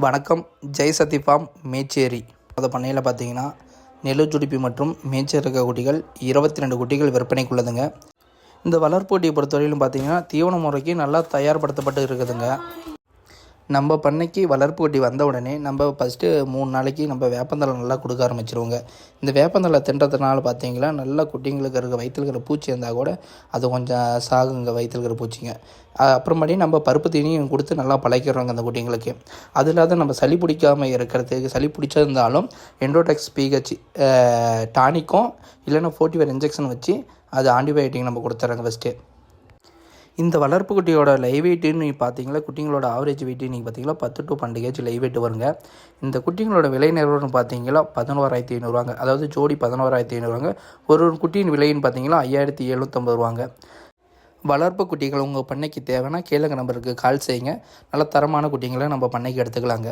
வணக்கம். ஜெய் சக்தி ஃபார்ம் மேச்சேரி அந்த பண்ணையில் பார்த்தீங்கன்னா நெல்லுச்சுடிப்பி மற்றும் மேச்சேரி குட்டிகள் 22 குட்டிகள் விற்பனைக்குள்ளதுங்க. இந்த வளர்ப்போட்டியை பொறுத்தவரையிலும் பார்த்தீங்கன்னா தீவன முறைக்கு நல்லா தயார்படுத்தப்பட்டு இருக்குதுங்க. நம்ம பண்ணைக்கு வளர்ப்பு குட்டி வந்த உடனே நம்ம ஃபஸ்ட்டு 3 நாளைக்கு நம்ம வேப்பந்தழை நல்லா கொடுக்க ஆரம்பிச்சிருவோங்க. இந்த வேப்பந்தழை தின்றதுனால பார்த்தீங்கன்னா நல்லா குட்டிங்களுக்கு இருக்க வயிற்றில் இருக்கிற பூச்சி இருந்தால் கூட அது கொஞ்சம் சாகுங்க, வயிற்றில் இருக்கிற பூச்சிங்க. அப்புறமேட்டி நம்ம பருப்பு தீனியும் கொடுத்து நல்லா பழக்கிறோங்க அந்த குட்டிங்களுக்கு. அது இல்லாத நம்ம சளி பிடிக்காமல் இருக்கிறதுக்கு, சளி பிடிச்சிருந்தாலும் எண்டோடெக்ஸ் பிஹெச் டானிக்கும் இல்லைன்னா 45 இன்ஜெக்ஷன் வச்சு அது ஆன்டிபயோட்டிக் நம்ம கொடுத்துட்றாங்க ஃபஸ்ட்டு. இந்த வளர்ப்பு குட்டியோட லைவ் வெயிட்டுன்னு நீங்கள் பார்த்தீங்களா, குட்டிங்களோட ஆவரேஜ் வெயிட்டு நீங்கள் பார்த்தீங்களா 10 to 12 kg லைவ் வெயிட் வருங்க. இந்த குட்டிங்களோட விலை நிறுவனம் பார்த்தீங்களா 11,500 அதாவது ஜோடி 11,500 ஒரு குட்டியின் விலைன்னு பார்த்தீங்கன்னா 5,750 வளர்ப்பு குட்டிகள் உங்கள் பண்ணைக்கு தேவைன்னா கேளுங்க, நம்பருக்கு கால் செய்யுங்க. நல்ல தரமான குட்டிங்களை நம்ம பண்ணைக்கு எடுத்துக்கலாங்க.